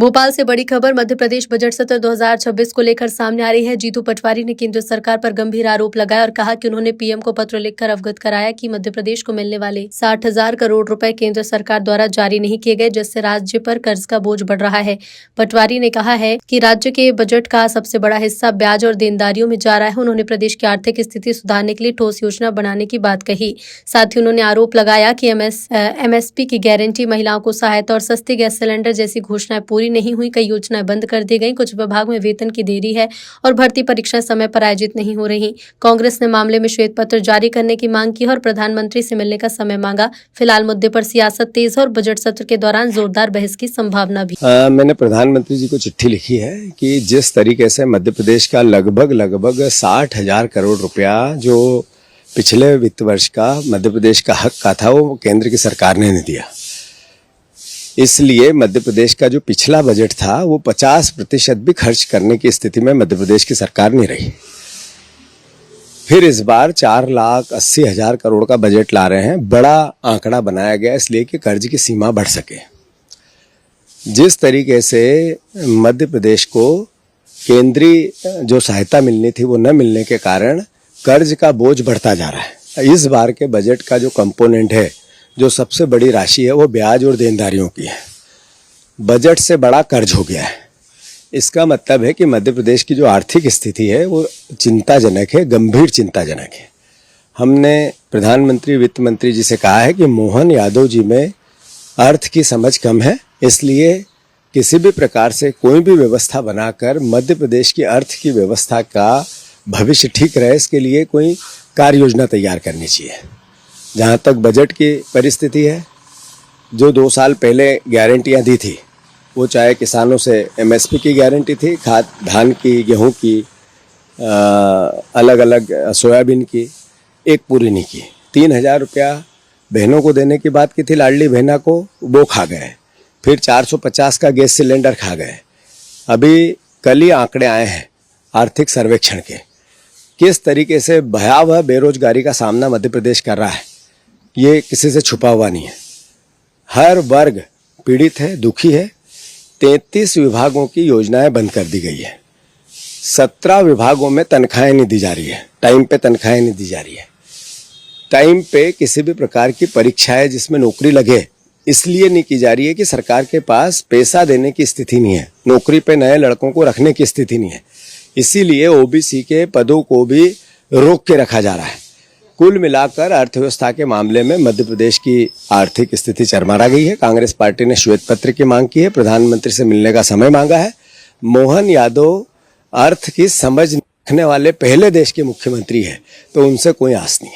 भोपाल से बड़ी खबर मध्य प्रदेश बजट सत्र 2026 को लेकर सामने आ रही है। जीतू पटवारी ने केंद्र सरकार पर गंभीर आरोप लगाया और कहा कि उन्होंने पीएम को पत्र लिखकर अवगत कराया कि मध्य प्रदेश को मिलने वाले 60,000 करोड़ रुपए केंद्र सरकार द्वारा जारी नहीं किए गए, जिससे राज्य पर कर्ज का बोझ बढ़ रहा है। पटवारी ने कहा है कि राज्य के बजट का सबसे बड़ा हिस्सा ब्याज और देनदारियों में जा रहा है। उन्होंने प्रदेश की आर्थिक स्थिति सुधारने के लिए ठोस योजना बनाने की बात कही। साथ ही उन्होंने आरोप लगाया कि एमएसपी की गारंटी, महिलाओं को सहायता और सस्ती गैस सिलेंडर जैसी घोषणाएं पूरी नहीं हुई। कई योजनाएं बंद कर दी गई। कुछ विभाग में वेतन की देरी है और भर्ती परीक्षाएं समय पर आयोजित नहीं हो रही। कांग्रेस ने मामले में श्वेत पत्र जारी करने की मांग की और प्रधानमंत्री से मिलने का समय मांगा। फिलहाल मुद्दे पर सियासत तेज है और बजट सत्र के दौरान जोरदार बहस की संभावना भी। मैंने प्रधानमंत्री जी को चिट्ठी लिखी है कि जिस तरीके से मध्य प्रदेश का लगभग 60,000 करोड़ रुपया जो पिछले वित्त वर्ष का मध्य प्रदेश का हक का था, वो केंद्र की सरकार ने नहीं दिया। इसलिए मध्य प्रदेश का जो पिछला बजट था वो 50% भी खर्च करने की स्थिति में मध्य प्रदेश की सरकार नहीं रही। फिर इस बार 4,80,000 करोड़ का बजट ला रहे हैं। बड़ा आंकड़ा बनाया गया इसलिए कि कर्ज की सीमा बढ़ सके। जिस तरीके से मध्य प्रदेश को केंद्रीय जो सहायता मिलनी थी वो न मिलने के कारण कर्ज का बोझ बढ़ता जा रहा है। इस बार के बजट का जो कंपोनेंट है, जो सबसे बड़ी राशि है, वो ब्याज और देनदारियों की है। बजट से बड़ा कर्ज हो गया है। इसका मतलब है कि मध्य प्रदेश की जो आर्थिक स्थिति है वो चिंताजनक है, गंभीर चिंताजनक है। हमने प्रधानमंत्री, वित्त मंत्री जी से कहा है कि मोहन यादव जी में अर्थ की समझ कम है, इसलिए किसी भी प्रकार से कोई भी व्यवस्था बनाकर मध्य प्रदेश की अर्थ की व्यवस्था का भविष्य ठीक रहे, इसके लिए कोई कार्य योजना तैयार करनी चाहिए। जहाँ तक बजट की परिस्थिति है, जो 2 साल पहले गारंटियाँ दी थी, वो चाहे किसानों से एमएसपी की गारंटी थी, खाद, धान की, गेहूं की, अलग अलग सोयाबीन की, एक पूरी नहीं की। 3,000 रुपया बहनों को देने की बात की थी, लाडली बहना को, वो खा गए। फिर 450 का गैस सिलेंडर खा गए। अभी कल ही आंकड़े आए हैं आर्थिक सर्वेक्षण के, किस तरीके से भयावह बेरोजगारी का सामना मध्य प्रदेश कर रहा है, ये किसी से छुपा हुआ नहीं है। हर वर्ग पीड़ित है, दुखी है। 33 विभागों की योजनाएं बंद कर दी गई है। 17 विभागों में तनख्वाहें नहीं दी जा रही है, टाइम पे तनख्वाहें नहीं दी जा रही है। टाइम पे किसी भी प्रकार की परीक्षाएं जिसमें नौकरी लगे, इसलिए नहीं की जा रही है कि सरकार के पास पैसा देने की स्थिति नहीं है, नौकरी पे नए लड़कों को रखने की स्थिति नहीं है। इसीलिए ओबीसी के पदों को भी रोक के रखा जा रहा है। कुल मिलाकर अर्थव्यवस्था के मामले में मध्य प्रदेश की आर्थिक स्थिति चरमरा गई है। कांग्रेस पार्टी ने श्वेत पत्र की मांग की है, प्रधानमंत्री से मिलने का समय मांगा है। मोहन यादव अर्थ की समझ रखने वाले पहले देश के मुख्यमंत्री है, तो उनसे कोई आस नहीं है।